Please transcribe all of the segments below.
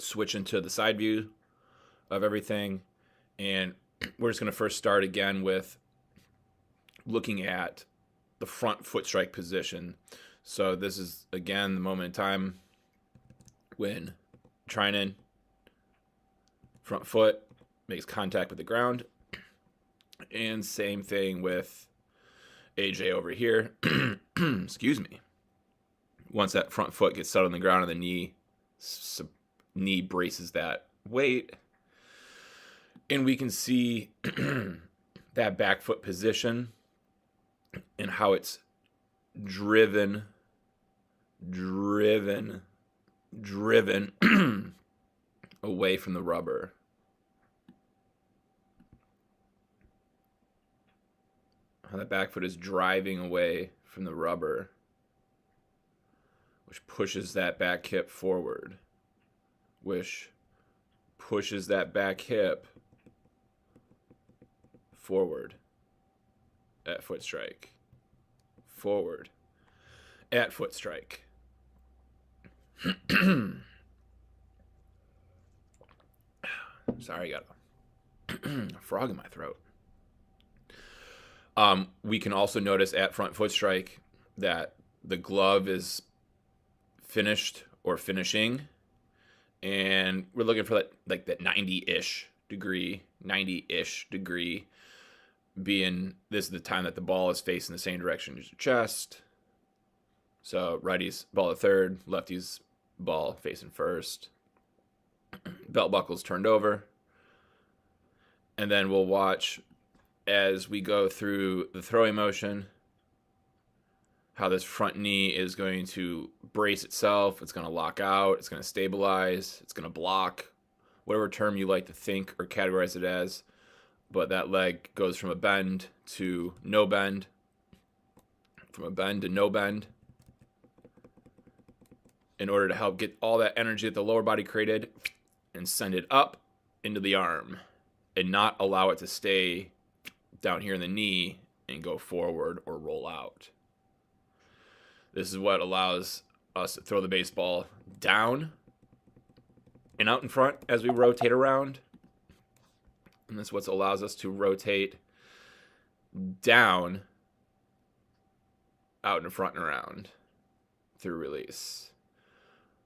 switch into the side view of everything. And we're just going to first start again with looking at the front foot strike position. So this is, again, the moment in time when Trinan, front foot, makes contact with the ground. And same thing with AJ over here. Excuse me. Once that front foot gets settled on the ground and the knee braces that weight, and we can see that back foot position and how it's driven away from the rubber. How that back foot is driving away from the rubber, which pushes that back hip forward, which pushes that back hip forward at foot strike, forward at foot strike. Sorry, I got a frog in my throat. We can also notice at front foot strike that the glove is finished or finishing, and we're looking for that 90-ish degree being this is the time that the ball is facing the same direction as your chest. So righty's ball to third, lefty's ball facing first. Belt buckle's turned over. And then we'll watch as we go through the throwing motion how this front knee is going to brace itself. It's going to lock out. It's going to stabilize. It's going to block, whatever term you like to think or categorize it as. But that leg goes from a bend to no bend, from a bend to no bend, in order to help get all that energy that the lower body created and send it up into the arm and not allow it to stay down here in the knee and go forward or roll out. This is what allows us to throw the baseball down and out in front as we rotate around. And this is what allows us to rotate down, out in front and around through release.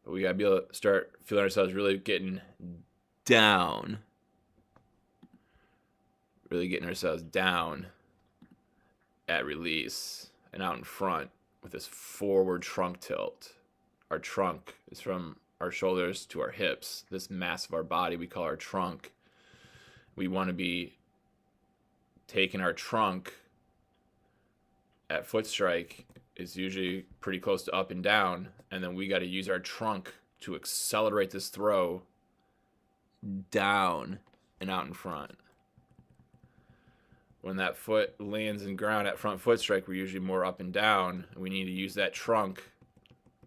But we got to be able to start feeling ourselves really getting down. Really getting ourselves down at release and out in front with this forward trunk tilt. Our trunk is from our shoulders to our hips. This mass of our body we call our trunk. We want to be taking our trunk at foot strike is usually pretty close to up and down, and then we got to use our trunk to accelerate this throw down and out in front. When that foot lands in ground at front foot strike, we're usually more up and down, and we need to use that trunk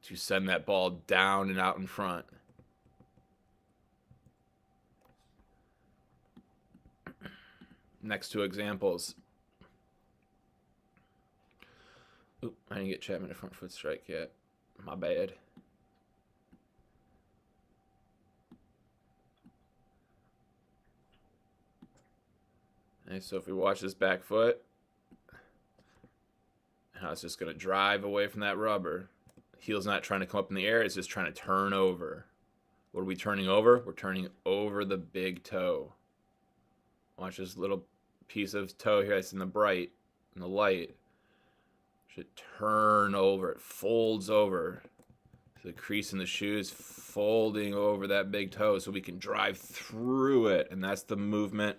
to send that ball down and out in front. Next two examples. Oop, I didn't get Chapman to front foot strike yet. My bad. Okay, so if we watch this back foot, how it's just going to drive away from that rubber. Heel's not trying to come up in the air, it's just trying to turn over. What are we turning over? We're turning over the big toe. Watch this little piece of toe here that's in the light. Should turn over. It folds over. The crease in the shoes folding over that big toe so we can drive through it. And that's the movement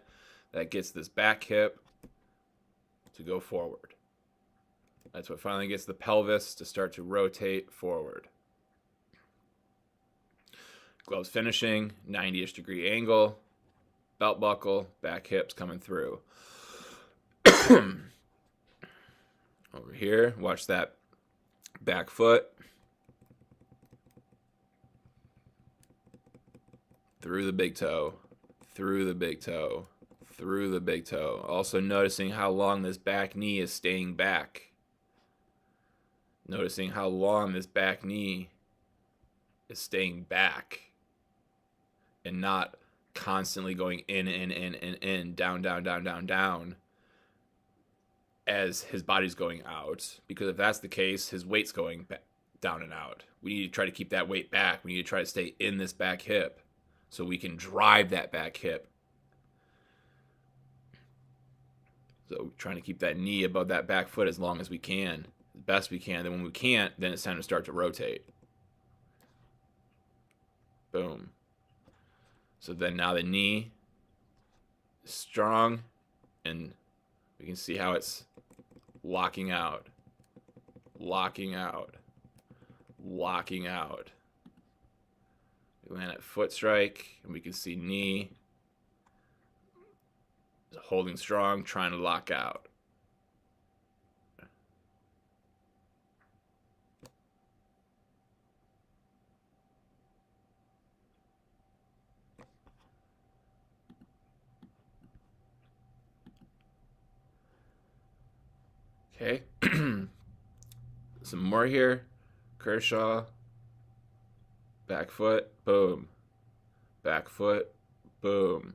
that gets this back hip to go forward. That's what finally gets the pelvis to start to rotate forward. Gloves finishing, 90-ish degree angle. Belt buckle, back hips coming through. Over here, watch that back foot. Through the big toe, through the big toe, through the big toe. Also noticing how long this back knee is staying back. Noticing how long this back knee is staying back and not constantly going in, down, down, down, down, down as his body's going out. Because if that's the case, his weight's going down and out. We need to try to keep that weight back. We need to try to stay in this back hip so we can drive that back hip. So trying to keep that knee above that back foot as long as we can, as best we can. Then when we can't, then it's time to start to rotate. Boom. So then now the knee is strong, and we can see how it's locking out, locking out, locking out. We land at foot strike, and we can see knee holding strong, trying to lock out. Okay. Some more here. Kershaw. Back foot. Boom. Back foot. Boom.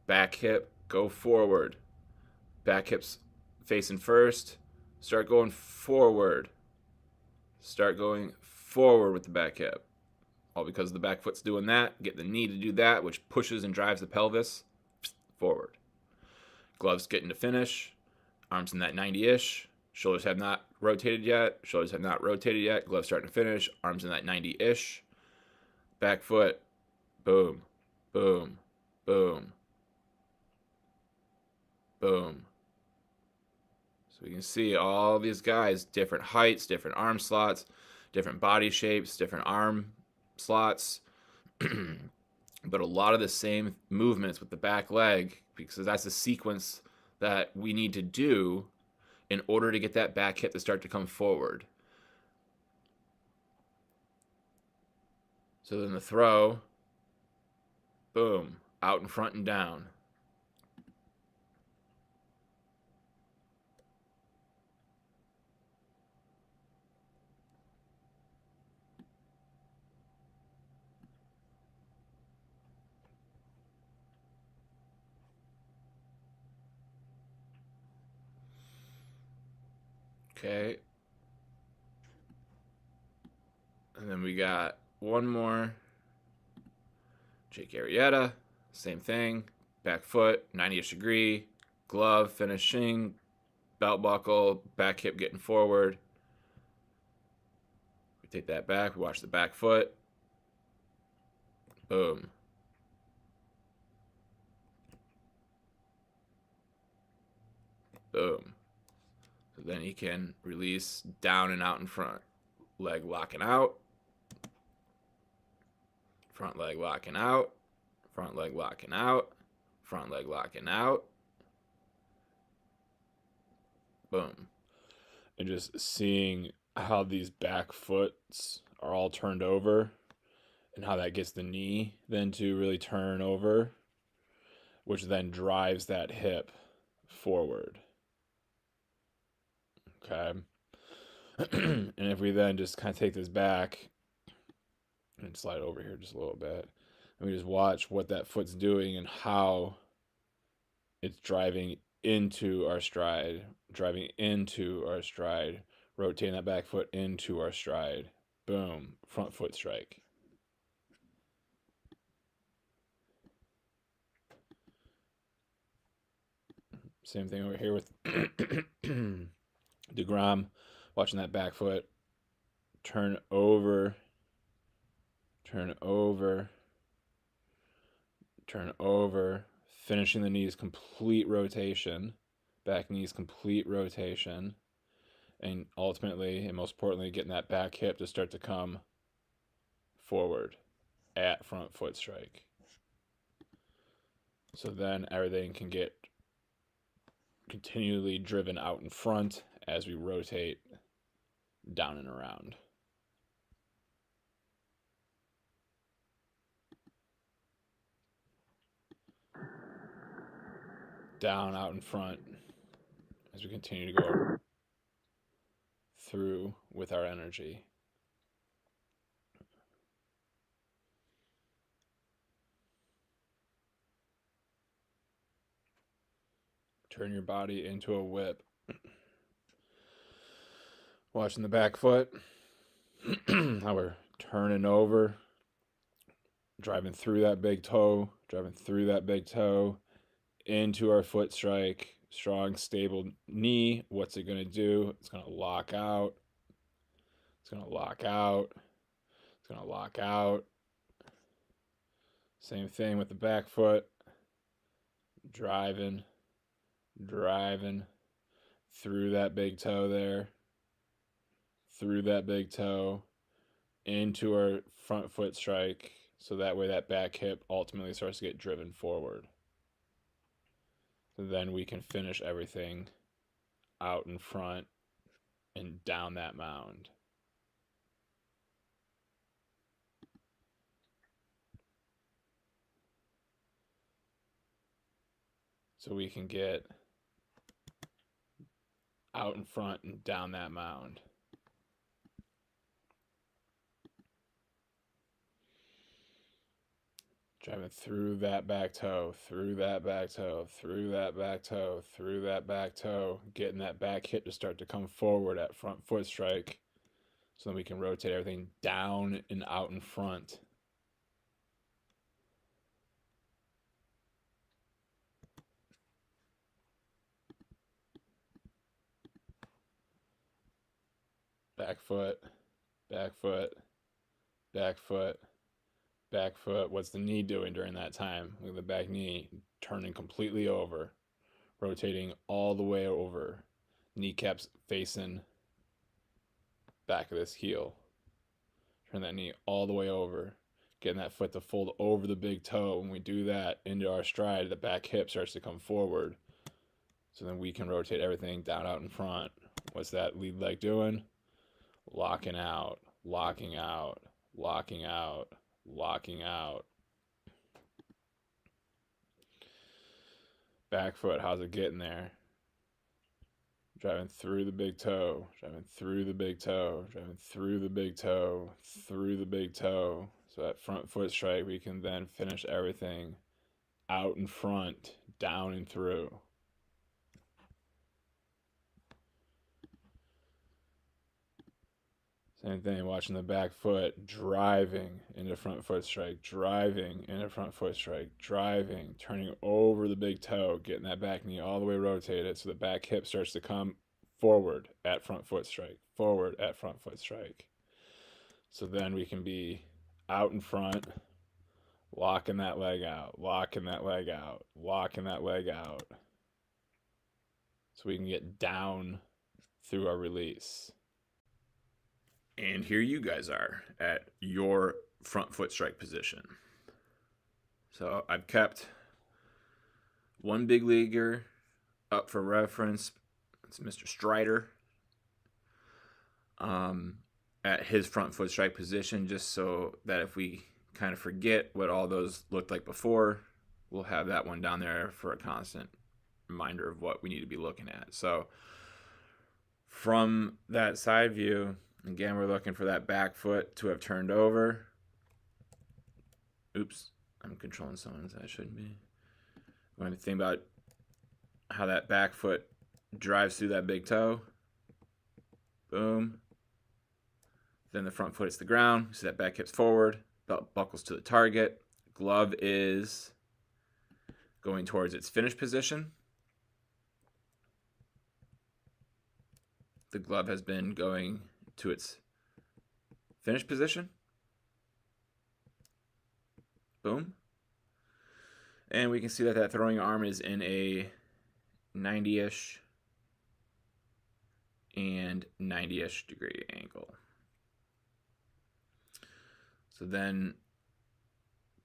Back hip. Go forward. Back hips facing first. Start going forward. Start going forward with the back hip. All because the back foot's doing that. Get the knee to do that, which pushes and drives the pelvis forward. Gloves getting to finish. Arms in that 90-ish. Shoulders have not rotated yet. Shoulders have not rotated yet. Gloves starting to finish. Arms in that 90-ish. Back foot. Boom. Boom. Boom. Boom. So we can see all these guys, different heights, different arm slots, different body shapes, different arm slots. But a lot of the same movements with the back leg, because that's the sequence that we need to do in order to get that back hip to start to come forward. So then the throw, boom, out in front and down. Okay. And then we got one more. Jake Arrieta, same thing. Back foot, 90-ish degree. Glove, finishing. Belt buckle, back hip getting forward. We take that back. We watch the back foot. Boom. Boom. So then he can release down and out in front. Leg locking out. Front leg locking out. Front leg locking out. Front leg locking out. Boom. And just seeing how these back foots are all turned over and how that gets the knee then to really turn over, which then drives that hip forward. Okay. And if we then just kind of take this back and slide over here just a little bit, and we just watch what that foot's doing and how it's driving into our stride, rotating that back foot into our stride. Boom, front foot strike. Same thing over here with DeGrom, watching that back foot turn over, finishing the knees complete rotation, back knees complete rotation, and ultimately, and most importantly, getting that back hip to start to come forward at front foot strike. So then everything can get continually driven out in front as we rotate down and around. Down, out in front as we continue to go through with our energy. Turn your body into a whip. Watching the back foot. How we're turning over. Driving through that big toe. Into our foot strike. Strong, stable knee. What's it going to do? It's going to lock out. It's going to lock out. It's going to lock out. Same thing with the back foot. Driving through that big toe there. Through that big toe. Into our front foot strike. So that way that back hip ultimately starts to get driven forward. So then we can finish everything out in front and down that mound. So we can get out in front and down that mound. Driving through that back toe, through that back toe, through that back toe, through that back toe, getting that back hip to start to come forward at front foot strike so then we can rotate everything down and out in front. Back foot, back foot, back foot, back foot. What's the knee doing during that time? Look at the back knee turning completely over, rotating all the way over. Kneecaps facing back of this heel. Turn that knee all the way over, getting that foot to fold over the big toe. When we do that into our stride, the back hip starts to come forward. So then we can rotate everything down out in front. What's that lead leg doing? Locking out, locking out, locking out, locking out. Back foot, how's it getting there? Driving through the big toe, driving through the big toe, driving through the big toe, through the big toe. So that front foot strike, we can then finish everything out in front, down and through. Same thing, watching the back foot, driving into front foot strike, driving into front foot strike, driving, turning over the big toe, getting that back knee all the way rotated so the back hip starts to come forward at front foot strike, forward at front foot strike. So then we can be out in front, locking that leg out, locking that leg out, locking that leg out. So we can get down through our release. And here you guys are at your front foot strike position. So I've kept one big leaguer up for reference. It's Mr. Strider at his front foot strike position, just so that if we kind of forget what all those looked like before, we'll have that one down there for a constant reminder of what we need to be looking at. So from that side view, again, we're looking for that back foot to have turned over. Oops, I'm controlling someone's. I shouldn't be. When I think about how that back foot drives through that big toe, boom. Then the front foot hits the ground. See that back hip's forward. Belt buckles to the target. Glove is going towards its finish position. The glove has been going to its finish position. Boom. And we can see that that throwing arm is in a 90-ish and 90-ish degree angle. So then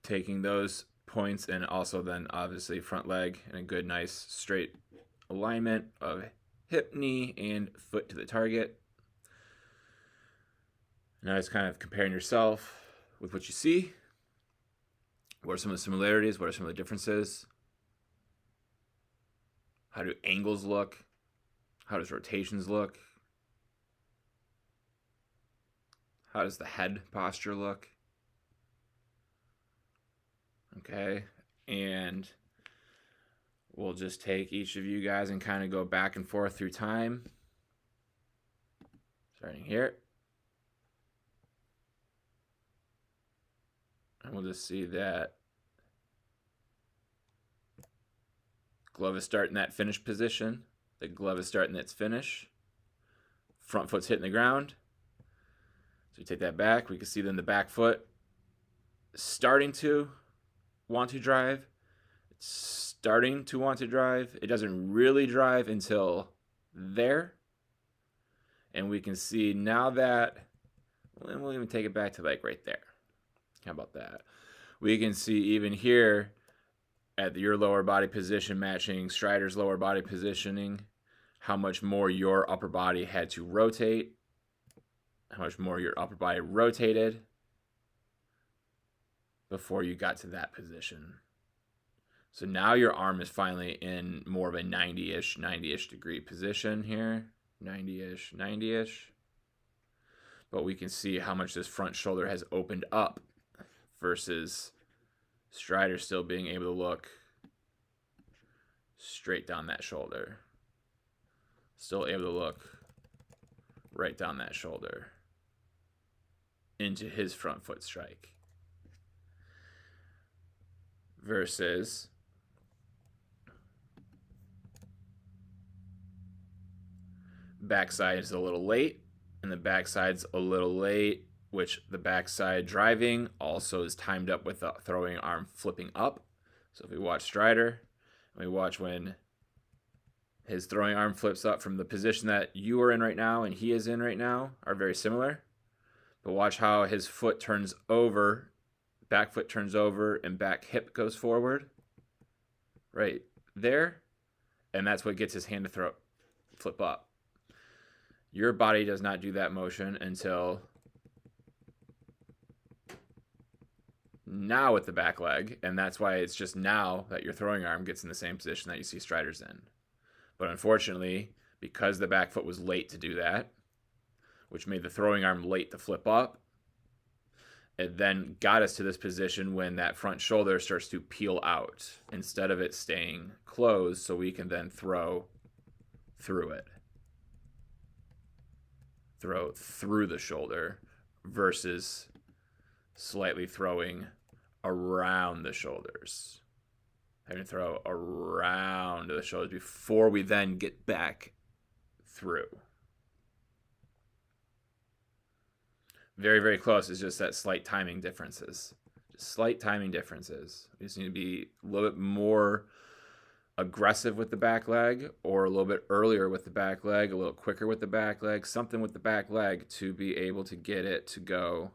taking those points and also then obviously front leg in a good, nice, straight alignment of hip, knee, and foot to the target. Now it's kind of comparing yourself with what you see. What are some of the similarities? What are some of the differences? How do angles look? How does rotations look? How does the head posture look? Okay, and we'll just take each of you guys and kind of go back and forth through time. Starting here. And we'll just see that glove is starting that finish position. The glove is starting its finish. Front foot's hitting the ground. So you take that back. We can see then the back foot starting to want to drive. It's starting to want to drive. It doesn't really drive until there. And we can see now that, we'll even take it back to like right there. How about that? We can see even here at your lower body position matching Strider's lower body positioning, how much more your upper body had to rotate, how much more your upper body rotated before you got to that position. So now your arm is finally in more of a 90-ish degree position here. 90-ish. But we can see how much this front shoulder has opened up versus Strider still being able to look straight down that shoulder. Still able to look right down that shoulder into his front foot strike. Versus backside is a little late, and the backside's a little late, which the backside driving also is timed up with the throwing arm flipping up. So if we watch Strider, and we watch when his throwing arm flips up from the position that you are in right now and he is in right now are very similar. But watch how his foot turns over, back foot turns over, and back hip goes forward. Right there. And that's what gets his hand to flip up. Your body does not do that motion until now with the back leg, and that's why it's just now that your throwing arm gets in the same position that you see Strider's in. But unfortunately, because the back foot was late to do that, which made the throwing arm late to flip up, it then got us to this position when that front shoulder starts to peel out instead of it staying closed, so we can then throw through it. Throw through the shoulder versus slightly throwing around the shoulders. Having to throw around the shoulders before we then get back through. Very, very close. It's just that slight timing differences. Just slight timing differences. We just need to be a little bit more aggressive with the back leg, or a little bit earlier with the back leg, a little quicker with the back leg, something with the back leg to be able to get it to go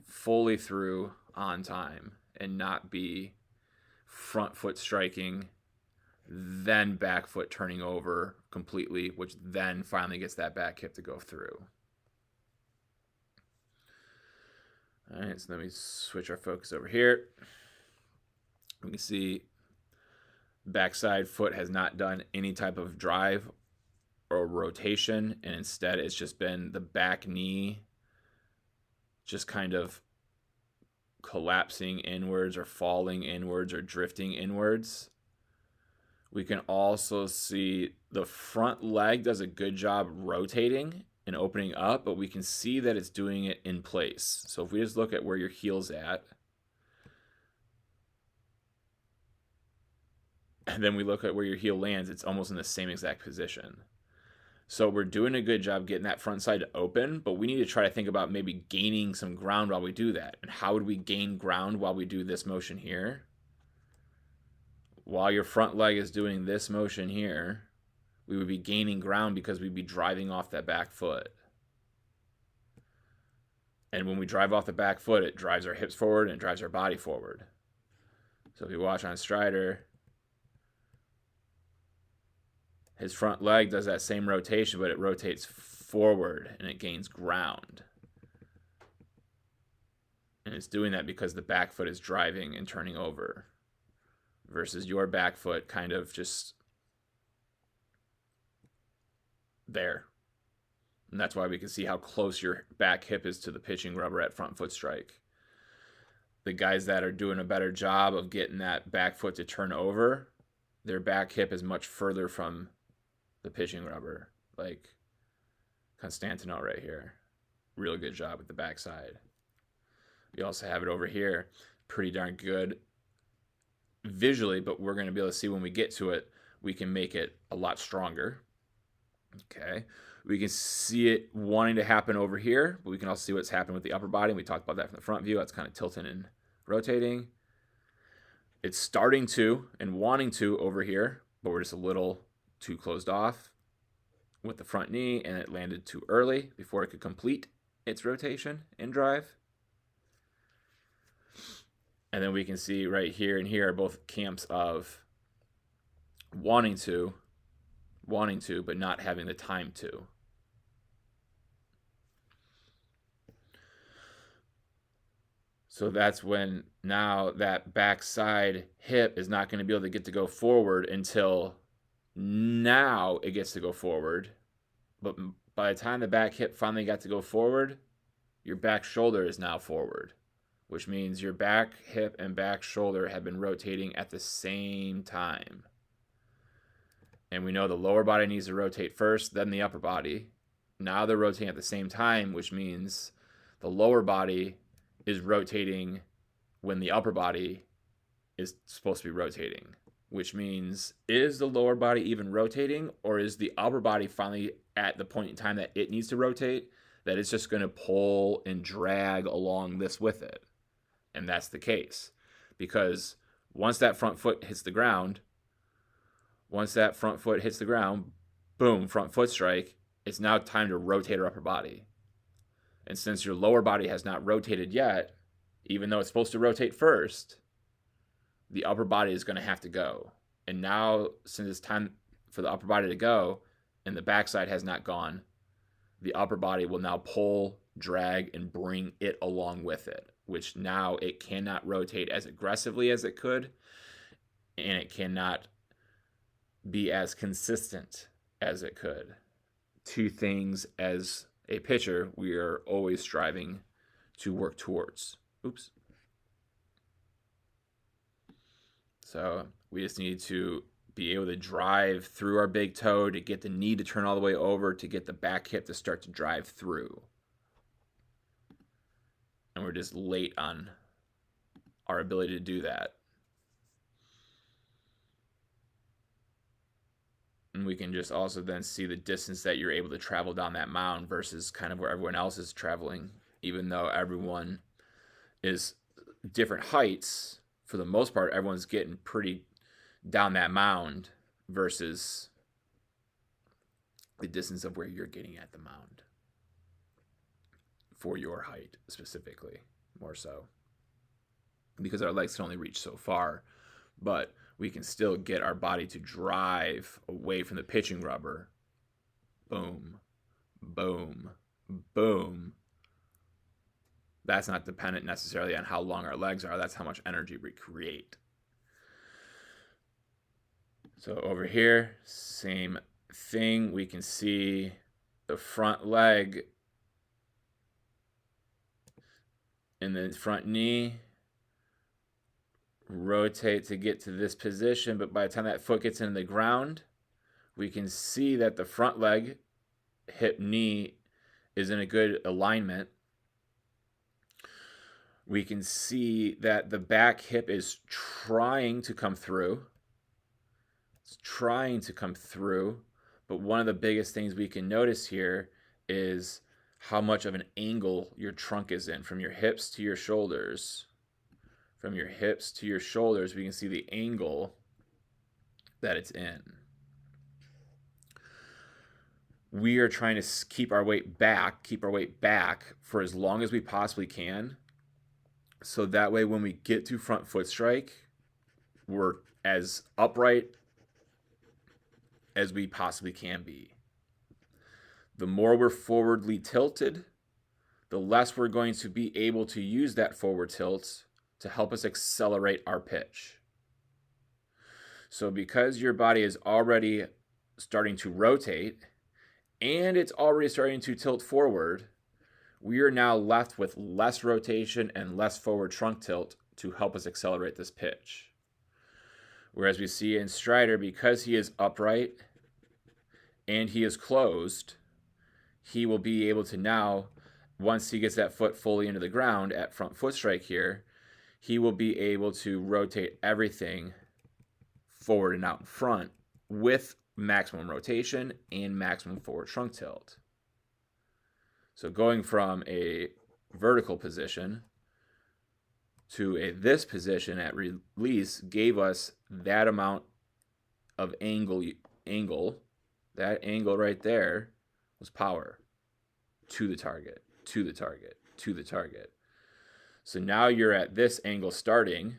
fully through on time and not be front foot striking, then back foot turning over completely, which then finally gets that back hip to go through. All right, so let me switch our focus over here. We can see backside foot has not done any type of drive or rotation, and instead it's just been the back knee just kind of collapsing inwards or falling inwards or drifting inwards. We can also see the front leg does a good job rotating and opening up, but we can see that it's doing it in place. So if we just look at where your heel's at, and then we look at where your heel lands, it's almost in the same exact position. So we're doing a good job getting that front side to open, but we need to try to think about maybe gaining some ground while we do that. And how would we gain ground while we do this motion here? While your front leg is doing this motion here, we would be gaining ground because we'd be driving off that back foot. And when we drive off the back foot, it drives our hips forward and it drives our body forward. So if you watch on Strider, his front leg does that same rotation, but it rotates forward and it gains ground. And it's doing that because the back foot is driving and turning over versus your back foot kind of just there. And that's why we can see how close your back hip is to the pitching rubber at front foot strike. The guys that are doing a better job of getting that back foot to turn over their back hip is much further from the pitching rubber, like Constantineau right here. Real good job with the backside. We also have it over here, pretty darn good visually, but we're going to be able to see when we get to it, we can make it a lot stronger. Okay. We can see it wanting to happen over here, but we can also see what's happening with the upper body. We talked about that from the front view. That's kind of tilting and rotating. It's starting to and wanting to over here, but we're just a little too closed off with the front knee, and it landed too early before it could complete its rotation and drive. And then we can see right here and here are both camps of wanting to, but not having the time to. So that's when now that backside hip is not going to be able to get to go forward until now it gets to go forward. But by the time the back hip finally got to go forward, your back shoulder is now forward, which means your back hip and back shoulder have been rotating at the same time. And we know the lower body needs to rotate first, then the upper body. Now they're rotating at the same time, which means the lower body is rotating when the upper body is supposed to be rotating, which means, is the lower body even rotating, or is the upper body finally at the point in time that it needs to rotate, that it's just going to pull and drag along this with it? And that's the case, because once that front foot hits the ground, boom, front foot strike, it's now time to rotate our upper body. And since your lower body has not rotated yet, even though it's supposed to rotate first, the upper body is going to have to go. And now, since it's time for the upper body to go and the backside has not gone, the upper body will now pull, drag, and bring it along with it, which now it cannot rotate as aggressively as it could, and it cannot be as consistent as it could. Two things as a pitcher we are always striving to work towards. Oops. So we just need to be able to drive through our big toe, to get the knee to turn all the way over, to get the back hip to start to drive through. And we're just late on our ability to do that. And we can just also then see the distance that you're able to travel down that mound versus kind of where everyone else is traveling, even though everyone is different heights. For the most part, everyone's getting pretty down that mound versus the distance of where you're getting at the mound for your height specifically, more so, because our legs can only reach so far, but we can still get our body to drive away from the pitching rubber. Boom, boom, boom. That's not dependent necessarily on how long our legs are. That's how much energy we create. So over here, same thing. We can see the front leg and the front knee rotate to get to this position, but by the time that foot gets into the ground, we can see that the front leg, hip, knee is in a good alignment. We can see that the back hip is trying to come through. It's trying to come through, but one of the biggest things we can notice here is how much of an angle your trunk is in, from your hips to your shoulders. From your hips to your shoulders, we can see the angle that it's in. We are trying to keep our weight back for as long as we possibly can. So that way, when we get to front foot strike, we're as upright as we possibly can be. The more we're forwardly tilted, the less we're going to be able to use that forward tilt to help us accelerate our pitch. So because your body is already starting to rotate and it's already starting to tilt forward, we are now left with less rotation and less forward trunk tilt to help us accelerate this pitch. Whereas we see in Strider, because he is upright and he is closed, he will be able to now, once he gets that foot fully into the ground at front foot strike here, he will be able to rotate everything forward and out in front with maximum rotation and maximum forward trunk tilt. So going from a vertical position to this position at release gave us that amount of angle. That angle right there was power to the target, to the target, to the target. So now you're at this angle starting,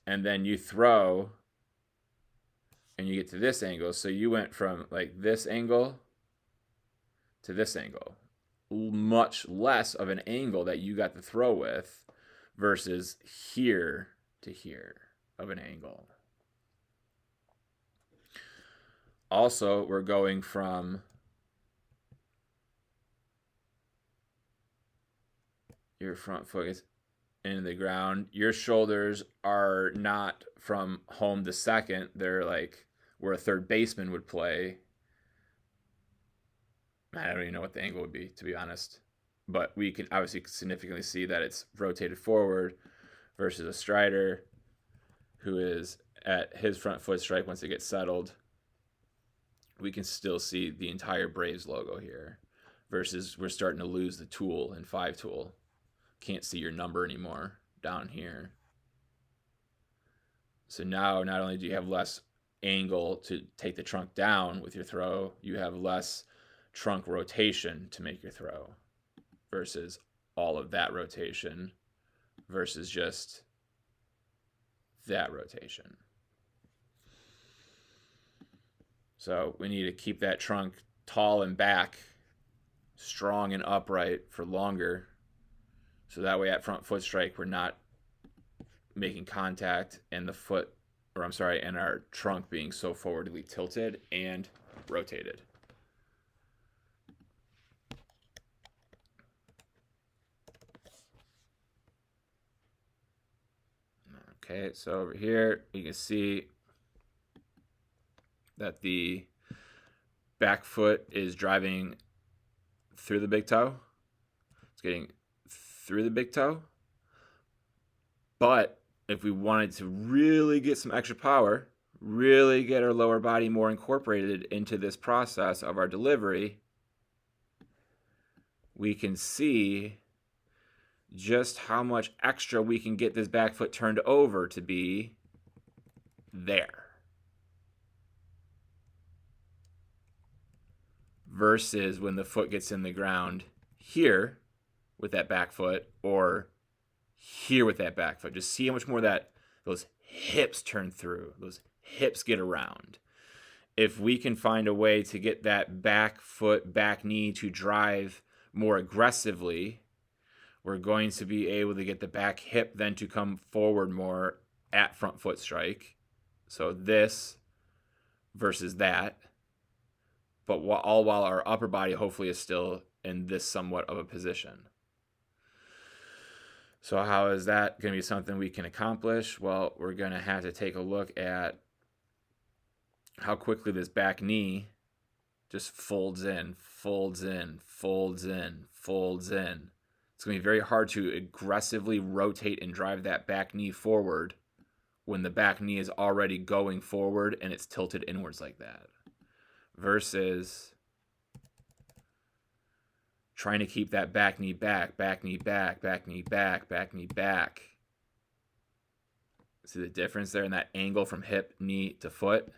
and then you throw and you get to this angle. So you went from like this angle to this angle. Much less of an angle that you got to throw with versus here to here of an angle. Also, we're going from your front foot is into the ground. Your shoulders are not from home to second. They're like where a third baseman would play. I don't even know what the angle would be, to be honest. But we can obviously significantly see that it's rotated forward versus a Strider who is at his front foot strike once it gets settled. We can still see the entire Braves logo here versus we're starting to lose the tool in 5 tool. Can't see your number anymore down here. So now not only do you have less angle to take the trunk down with your throw, you have less trunk rotation to make your throw versus all of that rotation versus just that rotation. So we need to keep that trunk tall and back, strong and upright for longer. So that way at front foot strike, we're not making contact and and our trunk being so forwardly tilted and rotated. Okay, so over here you can see that the back foot is driving through the big toe. It's getting through the big toe. But if we wanted to really get some extra power, really get our lower body more incorporated into this process of our delivery, we can see just how much extra we can get this back foot turned over to be there. Versus when the foot gets in the ground here with that back foot or here with that back foot. Just see how much more those hips turn through, those hips get around. If we can find a way to get that back foot, back knee to drive more aggressively, we're going to be able to get the back hip then to come forward more at front foot strike. So this versus that. But all while our upper body hopefully is still in this somewhat of a position. So how is that going to be something we can accomplish? Well, we're going to have to take a look at how quickly this back knee just folds in, folds in, folds in, folds in. It's going to be very hard to aggressively rotate and drive that back knee forward when the back knee is already going forward and it's tilted inwards like that. Versus trying to keep that back knee back, back knee back, back knee back, back knee back. See the difference there in that angle from hip, knee to foot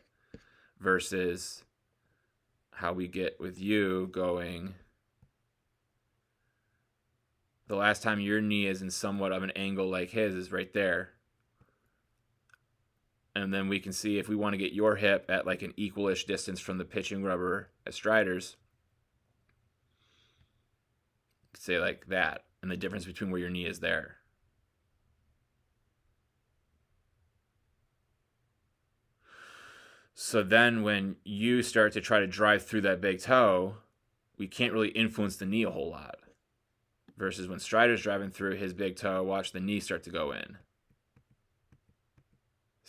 versus how we get with you going. The last time your knee is in somewhat of an angle like his is right there. And then we can see if we want to get your hip at like an equal-ish distance from the pitching rubber at Striders, say like that, and the difference between where your knee is there. So then when you start to try to drive through that big toe, we can't really influence the knee a whole lot. Versus when Strider's driving through his big toe, watch the knee start to go in.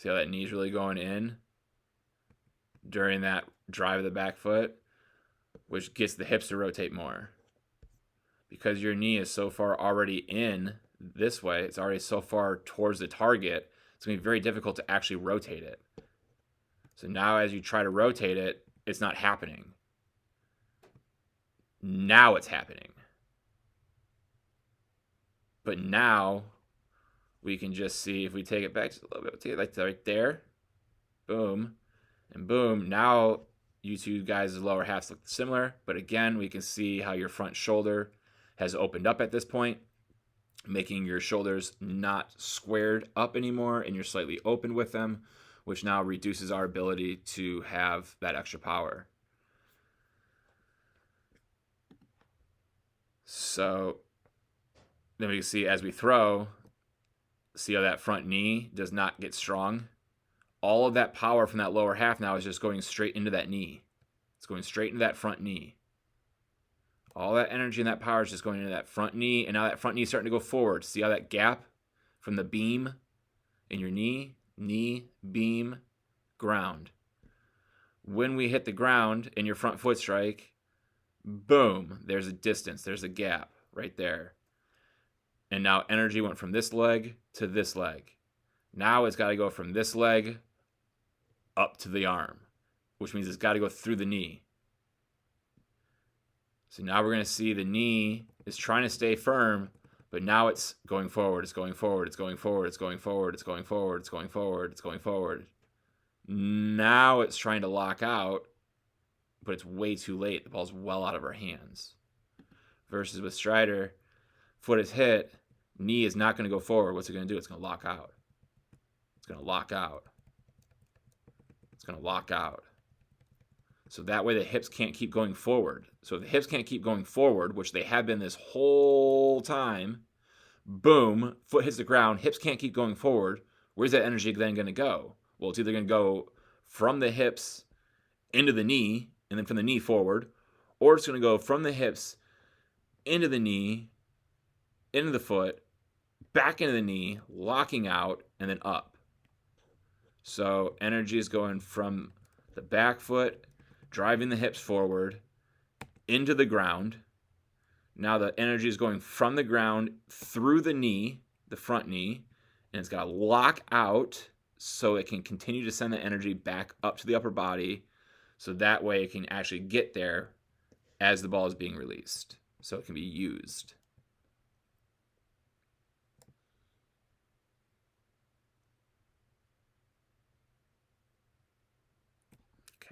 See how that knee's really going in during that drive of the back foot, which gets the hips to rotate more. Because your knee is so far already in this way, it's already so far towards the target, it's going to be very difficult to actually rotate it. So now as you try to rotate it, it's not happening. Now it's happening. But now we can just see, if we take it back just a little bit, take it like right there, boom, and boom. Now you two guys' lower halves look similar, but again, we can see how your front shoulder has opened up at this point, making your shoulders not squared up anymore, and you're slightly open with them, which now reduces our ability to have that extra power. So then we can see as we throw, see how that front knee does not get strong. All of that power from that lower half now is just going straight into that knee. It's going straight into that front knee. All that energy and that power is just going into that front knee, and now that front knee is starting to go forward. See how that gap from the beam in your knee, beam, ground. When we hit the ground in your front foot strike, boom, there's a distance, there's a gap right there. And now energy went from this leg to this leg. Now it's got to go from this leg up to the arm, which means it's got to go through the knee. So now we're going to see the knee is trying to stay firm, but now it's going forward, it's going forward, it's going forward, it's going forward, it's going forward, it's going forward, it's going forward. Now it's trying to lock out, but it's way too late. The ball's well out of our hands. Versus with Strider, foot is hit, knee is not going to go forward. What's it going to do? It's going to lock out. It's going to lock out. It's going to lock out. So that way the hips can't keep going forward. So if the hips can't keep going forward, which they have been this whole time, boom, foot hits the ground, hips can't keep going forward. Where's that energy then going to go? Well, it's either going to go from the hips into the knee, and then from the knee forward, or it's going to go from the hips into the knee, into the foot, back into the knee, locking out, and then up. So energy is going from the back foot, driving the hips forward, into the ground. Now the energy is going from the ground through the knee, the front knee, and it's got to lock out so it can continue to send the energy back up to the upper body, so that way it can actually get there as the ball is being released, so it can be used.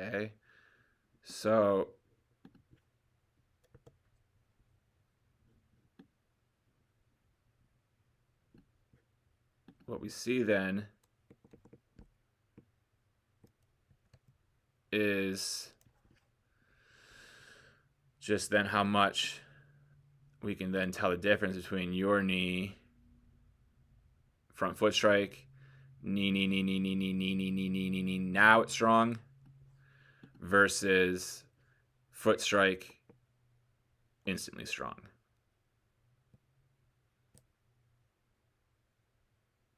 Okay, so what we see then is just then how much we can then tell the difference between your knee, front foot strike, knee, now it's strong, versus foot strike, instantly strong.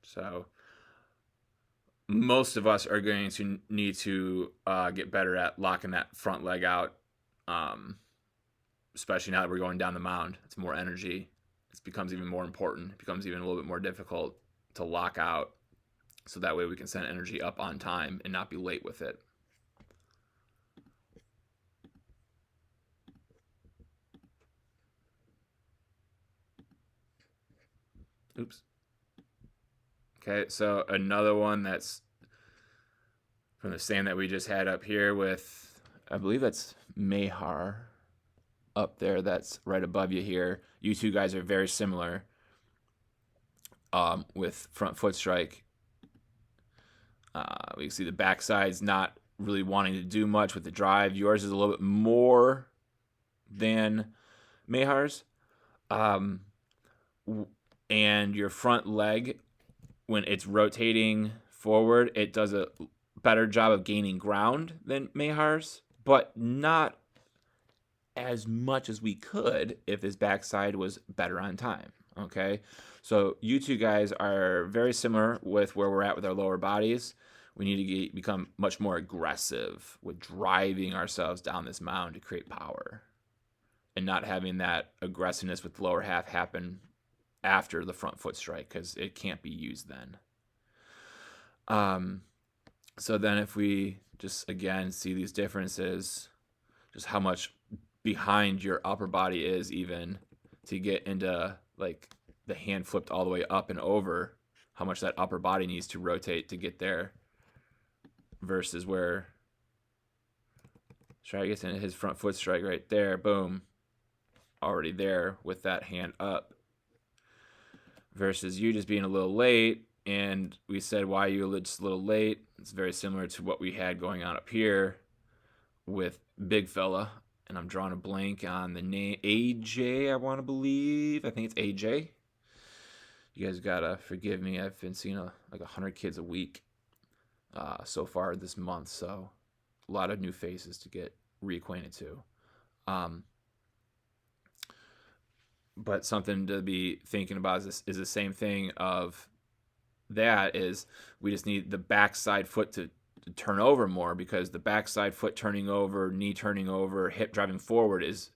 So most of us are going to need to get better at locking that front leg out, especially now that we're going down the mound. It's more energy. It becomes even more important. It becomes even a little bit more difficult to lock out, so that way we can send energy up on time and not be late with it. Oops. Okay, so another one that's from the same that we just had up here with, I believe that's Mahar up there, that's right above you here. You two guys are very similar with front foot strike. We can see the backside's not really wanting to do much with the drive. Yours is a little bit more than Mahar's. And your front leg, when it's rotating forward, it does a better job of gaining ground than Mahar's, but not as much as we could if his backside was better on time. Okay, so you two guys are very similar with where we're at with our lower bodies. We need to become much more aggressive with driving ourselves down this mound to create power, and not having that aggressiveness with the lower half happen after the front foot strike, because it can't be used then. So then if we just again see these differences, just how much behind your upper body is even to get into like the hand flipped all the way up and over, how much that upper body needs to rotate to get there versus where try to get into his front foot strike right there, boom, already there with that hand up, versus you just being a little late. And we said why you just a little late. It's very similar to what we had going on up here with big fella, and I'm drawing a blank on the name. AJ, I want to believe. I think it's AJ. You guys gotta forgive me. I've been seeing like 100 kids a week so far this month, so a lot of new faces to get reacquainted to. But something to be thinking about is the same thing of that is we just need the backside foot to turn over more, because the backside foot turning over, knee turning over, hip driving forward is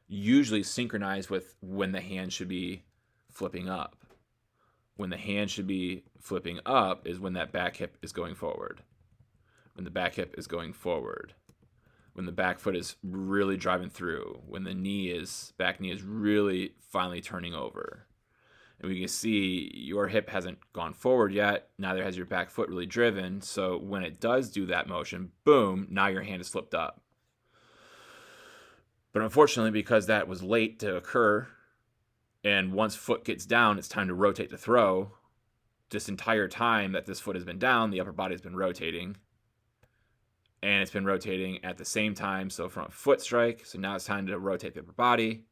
usually synchronized with when the hand should be flipping up. When the hand should be flipping up is when that back hip is going forward. When the back hip is going forward. When the back foot is really driving through. When the back knee is really finally turning over. And we can see your hip hasn't gone forward yet. Neither has your back foot really driven. So when it does do that motion, boom, now your hand is flipped up. But unfortunately, because that was late to occur, and once foot gets down, it's time to rotate the throw. This entire time that this foot has been down, the upper body has been rotating. And it's been rotating at the same time. So front foot strike. So now it's time to rotate the upper body.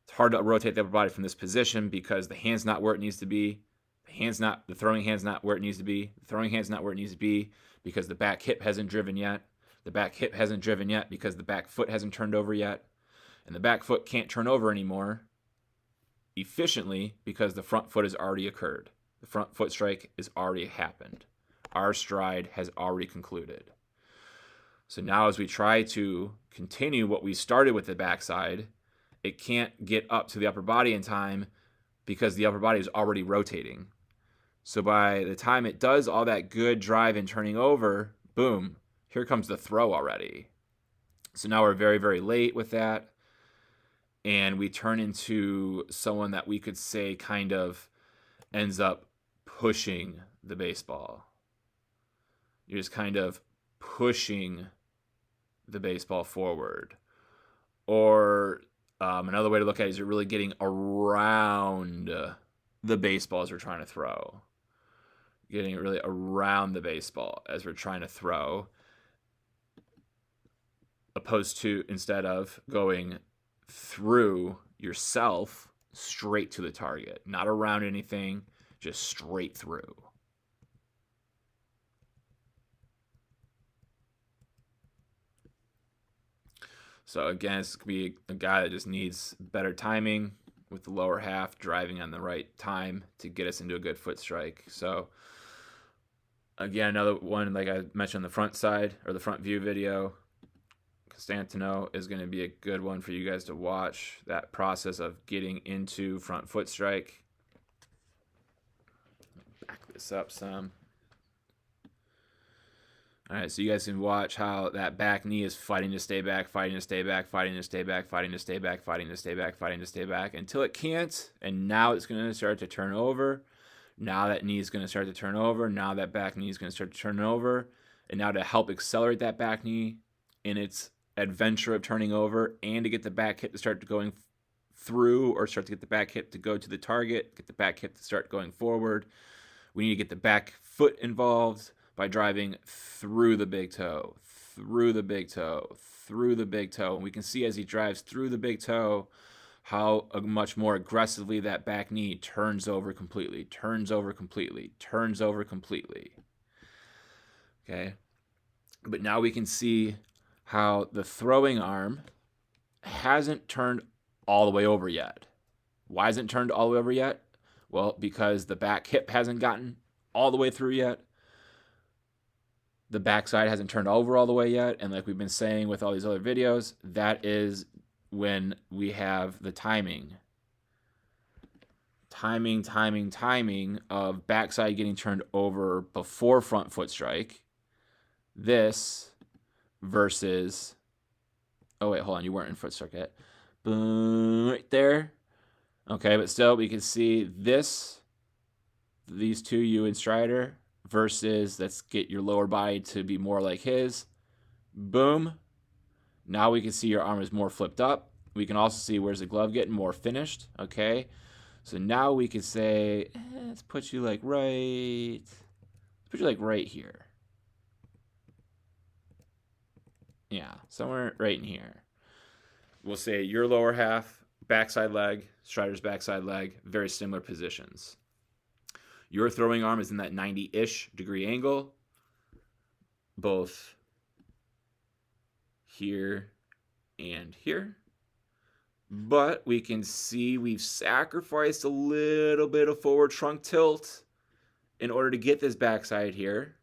It's hard to rotate the upper body from this position because the hand's not where it needs to be. The throwing hand's not where it needs to be. The throwing hand's not where it needs to be because the back hip hasn't driven yet. The back hip hasn't driven yet because the back foot hasn't turned over yet. And the back foot can't turn over anymore efficiently because the front foot has already occurred. The front foot strike has already happened. Our stride has already concluded. So now as we try to continue what we started with the backside, it can't get up to the upper body in time because the upper body is already rotating. So by the time it does all that good drive and turning over, boom, here comes the throw already. So now we're very, very late with that. And we turn into someone that we could say kind of ends up pushing the baseball. You're just kind of pushing the baseball forward. Or another way to look at it is you're really getting around the baseball as we're trying to throw. Getting really around the baseball as we're trying to throw. Opposed to instead of going through yourself straight to the target. Not around anything, just straight through. So again, this could be a guy that just needs better timing with the lower half, driving on the right time to get us into a good foot strike. So again, another one, like I mentioned on the front side or the front view video, Constantineau is going to be a good one for you guys to watch. That process of getting into front foot strike. Back this up some. All right, so you guys can watch how that back knee is fighting to stay back, fighting to stay back, fighting to stay back, fighting to stay back, fighting to stay back, fighting to stay back, until it can't, and now it's going to start to turn over. Now that knee is going to start to turn over. Now that back knee is going to start to turn over. And now to help accelerate that back knee in its adventure of turning over and to get the back hip to start going through or start to get the back hip to go to the target, get the back hip to start going forward, we need to get the back foot involved by driving through the big toe, through the big toe, through the big toe. And we can see as he drives through the big toe how much more aggressively that back knee turns over completely, turns over completely, turns over completely. Okay? But now we can see how the throwing arm hasn't turned all the way over yet. Why isn't it turned all the way over yet? Well, because the back hip hasn't gotten all the way through yet. The backside hasn't turned over all the way yet. And like we've been saying with all these other videos, that is when we have the timing of backside getting turned over before front foot strike. This versus, oh wait, hold on, you weren't in foot strike yet. Boom, right there. Okay, but still we can see this, these two, you and Strider, versus let's get your lower body to be more like his. Boom. Now we can see your arm is more flipped up. We can also see where's the glove getting more finished. Okay. So now we could say, let's put you like right here. Yeah, somewhere right in here. We'll say your lower half, backside leg, Strider's backside leg, very similar positions. Your throwing arm is in that 90-ish degree angle, both here and here. But we can see we've sacrificed a little bit of forward trunk tilt in order to get this backside here.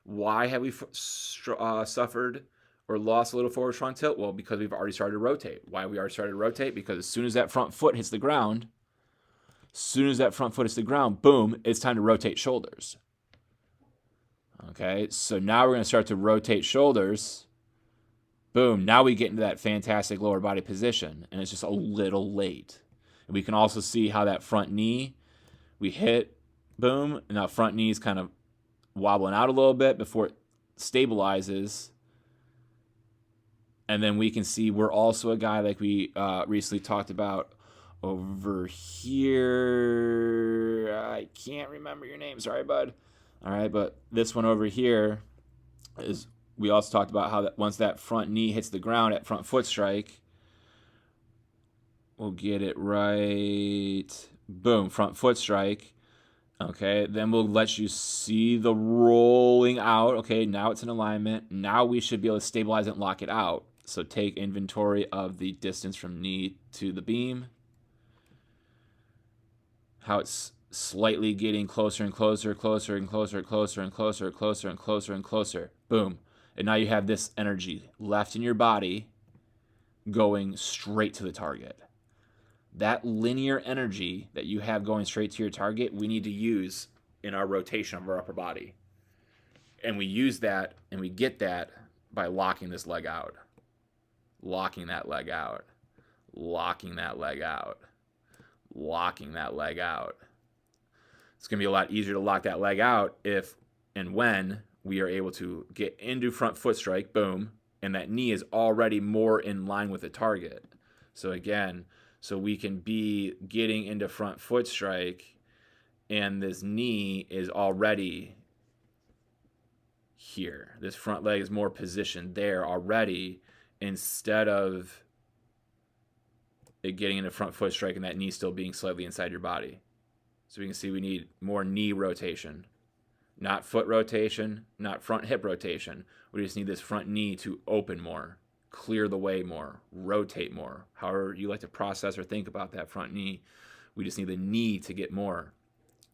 Why have we suffered or lost a little forward trunk tilt? Well, because we've already started to rotate. Why have we already started to rotate? Because as soon as that front foot hits the ground, boom, it's time to rotate shoulders. Okay, so now we're going to start to rotate shoulders. Boom, now we get into that fantastic lower body position, and it's just a little late. And we can also see how that front knee, we hit, boom, and now front knee is kind of wobbling out a little bit before it stabilizes. And then we can see we're also a guy like we recently talked about over here. I can't remember your name. Sorry, bud. All right, but this one over here is, we also talked about how that once that front knee hits the ground at front foot strike, we'll get it right. Boom, front foot strike. Okay, then we'll let you see the rolling out. Okay, now it's in alignment. Now we should be able to stabilize it and lock it out. So take inventory of the distance from knee to the beam. How it's slightly getting closer and closer, closer and closer, closer and closer, closer and closer and closer. Boom. And now you have this energy left in your body going straight to the target. That linear energy that you have going straight to your target, we need to use in our rotation of our upper body. And we use that and we get that by locking this leg out. Locking that leg out. Locking that leg out. Locking that leg out. It's going to be a lot easier to lock that leg out if and when we are able to get into front foot strike, boom, and that knee is already more in line with the target. So again, so we can be getting into front foot strike and this knee is already here. This front leg is more positioned there already instead of it getting into front foot strike and that knee still being slightly inside your body. So we can see we need more knee rotation. Not foot rotation, not front hip rotation. We just need this front knee to open more, clear the way more, rotate more. However you like to process or think about that front knee, we just need the knee to get more.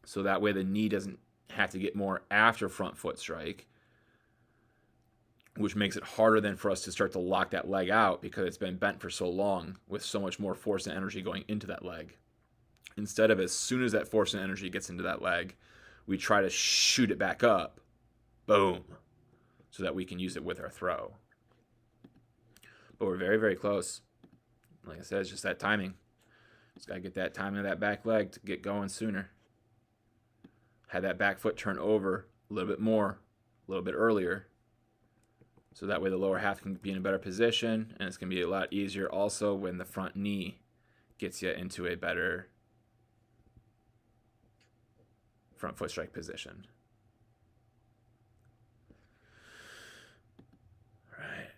So that way the knee doesn't have to get more after front foot strike, which makes it harder then for us to start to lock that leg out because it's been bent for so long with so much more force and energy going into that leg. Instead of as soon as that force and energy gets into that leg, we try to shoot it back up, boom, so that we can use it with our throw. But we're very, very close. Like I said, it's just that timing. Just got to get that timing of that back leg to get going sooner. Have that back foot turn over a little bit more, a little bit earlier, so that way the lower half can be in a better position, and it's going to be a lot easier also when the front knee gets you into a better front foot strike position. All right.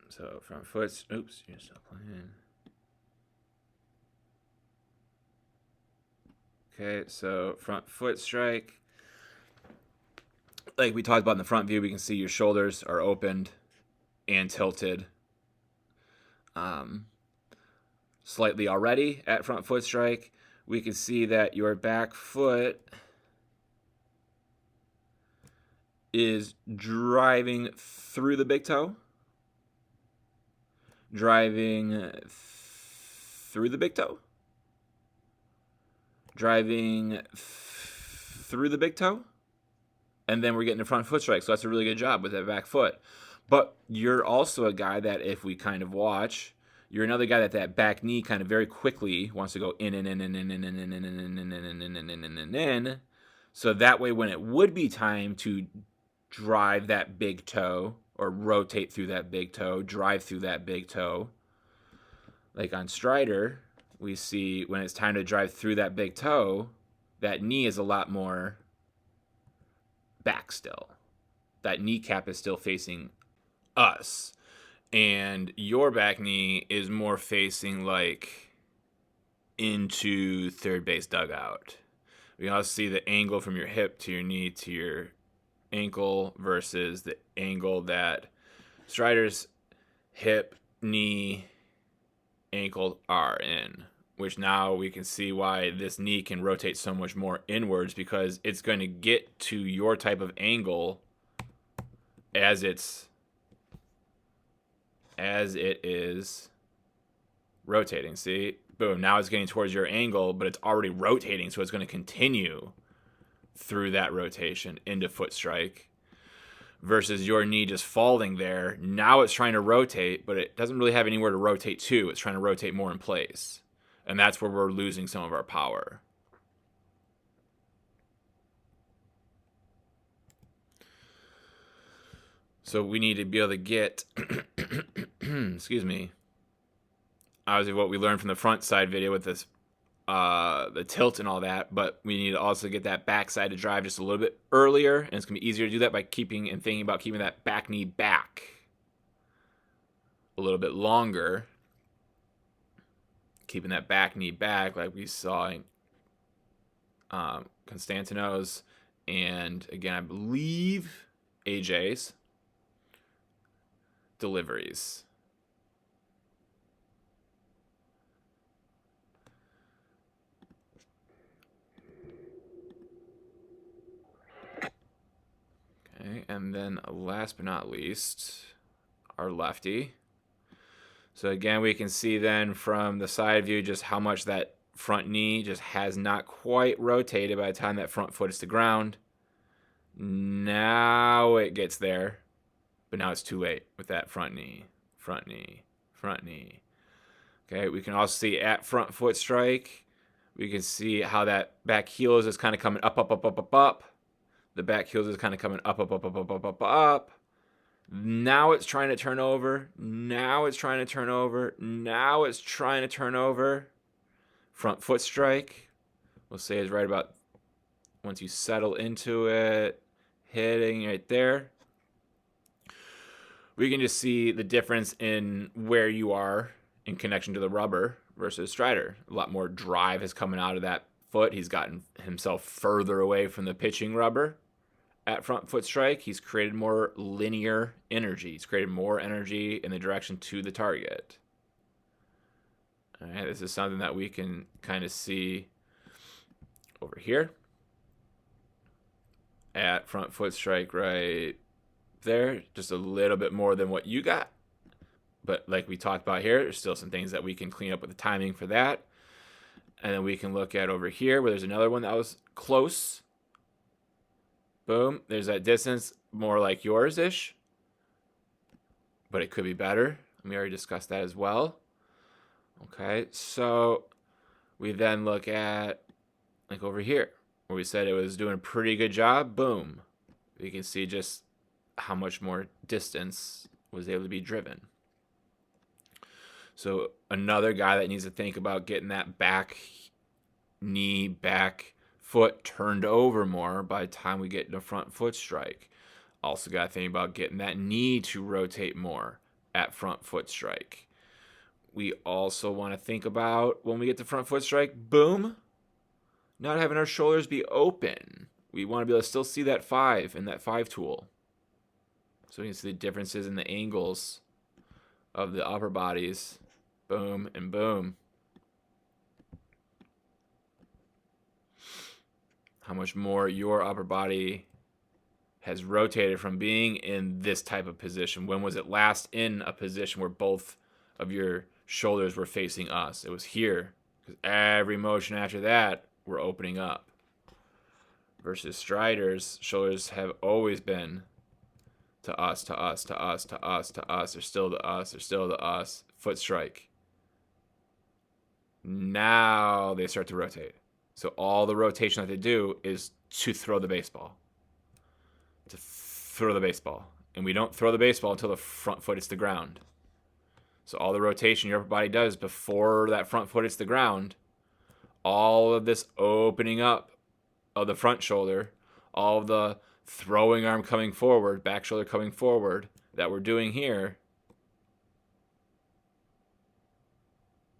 So front foot, oops, you're still playing. Okay, so front foot strike. Like we talked about in the front view, we can see your shoulders are opened and tilted slightly already at front foot strike. We can see that your back foot is driving through the big toe. Driving through the big toe. Driving through the big toe. And then we're getting a front foot strike. So that's a really good job with that back foot. But you're also a guy that, if we kind of watch, you're another guy that back knee kind of very quickly wants to go in and in and in and in and in and in and in and in and in. So that way, when it would be time to drive that big toe or rotate through that big toe, drive through that big toe, like on Strider, we see when it's time to drive through that big toe, that knee is a lot more back still. That kneecap is still facing us. And your back knee is more facing like into third base dugout. We also see the angle from your hip to your knee to your ankle versus the angle that Strider's hip, knee, ankle are in, which now we can see why this knee can rotate so much more inwards, because it's going to get to your type of angle as it is rotating. See, boom, now it's getting towards your angle, but it's already rotating, so it's going to continue through that rotation into foot strike, versus your knee just falling there. Now it's trying to rotate, but it doesn't really have anywhere to rotate to. It's trying to rotate more in place, and that's where we're losing some of our power. So we need to be able to get, excuse me, obviously what we learned from the front side video with this, the tilt and all that, but we need to also get that back side to drive just a little bit earlier, and it's going to be easier to do that by keeping and thinking about keeping that back knee back a little bit longer. Keeping that back knee back like we saw in Constantineau's, and again, I believe AJ's deliveries. Okay, and then last but not least, our lefty. So again, we can see then from the side view just how much that front knee just has not quite rotated by the time that front foot is to ground. Now it gets there, but now it's too late with that front knee, front knee, front knee. Okay, we can also see at front foot strike, we can see how that back heel is just kind of coming up, up, up, up, up, up. The back heel is kind of coming up, up, up, up, up, up, up, up. Now it's trying to turn over. Now it's trying to turn over. Now it's trying to turn over. Front foot strike, we'll say, is right about once you settle into it, hitting right there. We can just see the difference in where you are in connection to the rubber versus Strider. A lot more drive is coming out of that foot. He's gotten himself further away from the pitching rubber. At front foot strike, he's created more linear energy. He's created more energy in the direction to the target. All right, this is something that we can kind of see over here. At front foot strike right there, just a little bit more than what you got. But like we talked about here, there's still some things that we can clean up with the timing for that. And then we can look at over here where there's another one that was close. Boom, there's that distance, more like yours-ish, but it could be better. We already discussed that as well. Okay, so we then look at, like over here, where we said it was doing a pretty good job. Boom, we can see just how much more distance was able to be driven. So another guy that needs to think about getting that back knee, back foot turned over more by the time we get into front foot strike. Also got to think about getting that knee to rotate more at front foot strike. We also want to think about when we get to front foot strike, boom, not having our shoulders be open. We want to be able to still see that 5 in that 5 tool. So we can see the differences in the angles of the upper bodies. Boom and boom. How much more your upper body has rotated from being in this type of position. When was it last in a position where both of your shoulders were facing us? It was here. Because every motion after that, we're opening up. Versus striders, shoulders have always been to us, to us, to us, to us, to us. They're still to us. They're still to us. Foot strike. Now they start to rotate. So all the rotation that they do is to throw the baseball. To throw the baseball. And we don't throw the baseball until the front foot hits the ground. So all the rotation your upper body does before that front foot hits the ground, all of this opening up of the front shoulder, all of the throwing arm coming forward, back shoulder coming forward that we're doing here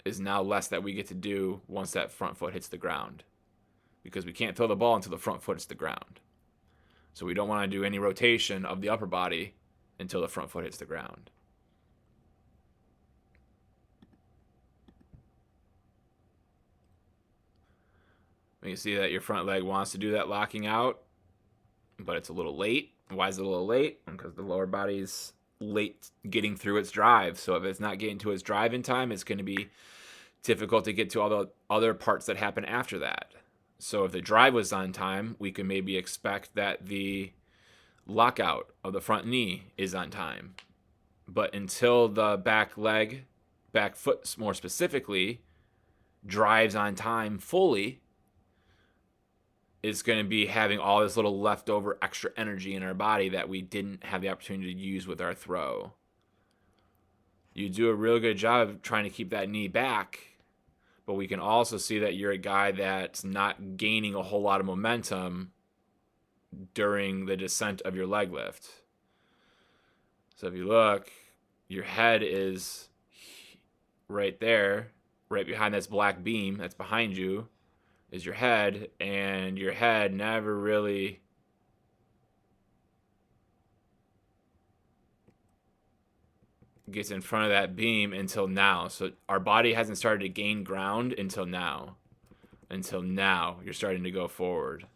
is now less that we get to do once that front foot hits the ground. Because we can't throw the ball until the front foot hits the ground. So we don't want to do any rotation of the upper body until the front foot hits the ground. You can see that your front leg wants to do that locking out, but it's a little late. Why is it a little late? Because the lower body's late getting through its drive. So if it's not getting to its drive in time, it's going to be difficult to get to all the other parts that happen after that. So if the drive was on time, we can maybe expect that the lockout of the front knee is on time. But until the back leg, back foot more specifically, drives on time fully, is going to be having all this little leftover extra energy in our body that we didn't have the opportunity to use with our throw. You do a real good job of trying to keep that knee back, but we can also see that you're a guy that's not gaining a whole lot of momentum during the descent of your leg lift. So if you look, your head is right there, right behind this black beam that's behind you is your head, and your head never really gets in front of that beam until now. So our body hasn't started to gain ground until now. Until now, you're starting to go forward.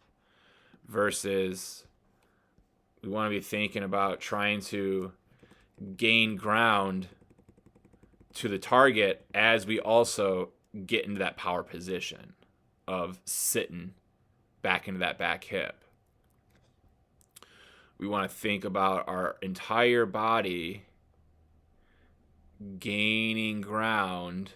Versus we want to be thinking about trying to gain ground to the target as we also get into that power position of sitting back into that back hip. We want to think about our entire body gaining ground,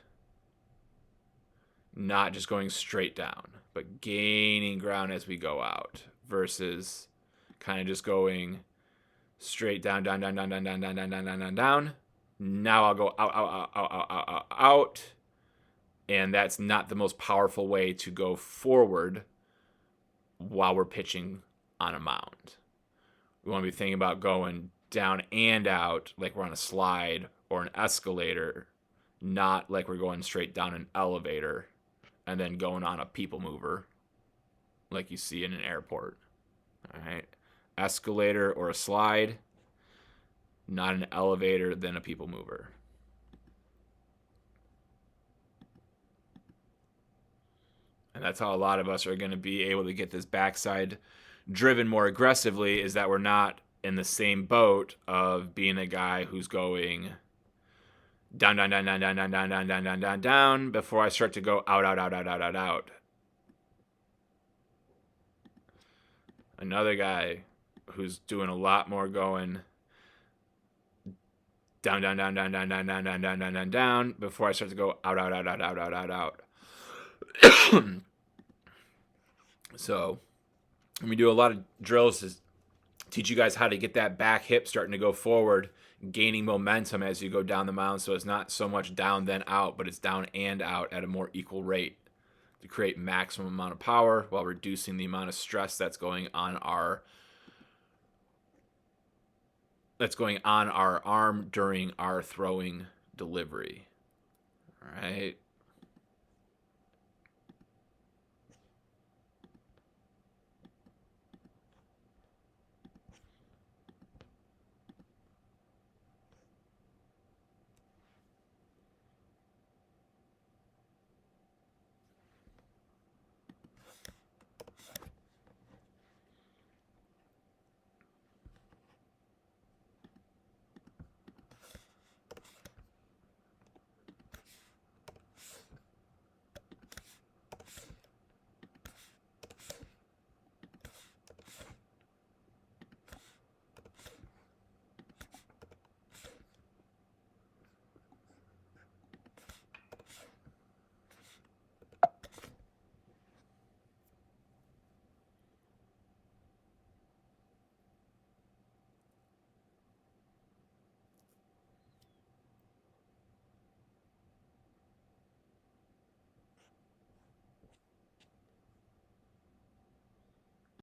not just going straight down, but gaining ground as we go out versus kind of just going straight down, down, down, down, down, down, down, down, down, down, down, down. Now I'll go out, out, out, out, out, out, out. And that's not the most powerful way to go forward while we're pitching on a mound. We want to be thinking about going down and out like we're on a slide or an escalator, not like we're going straight down an elevator and then going on a people mover like you see in an airport. All right. Escalator or a slide, not an elevator, then a people mover. And that's how a lot of us are going to be able to get this backside driven more aggressively, is that we're not in the same boat of being a guy who's going down, down, down, down, down, down, down, down, down, down, down, down, before I start to go out, out, out, out, out, out, out. Another guy who's doing a lot more going down, down, down, down, down, down, down, down, down, down, down, down, before I start to go out, out, out, out, out, out, out, out. So we do a lot of drills to teach you guys how to get that back hip starting to go forward, gaining momentum as you go down the mound. So it's not so much down then out, but it's down and out at a more equal rate to create maximum amount of power while reducing the amount of stress that's going on our arm during our throwing delivery. All right.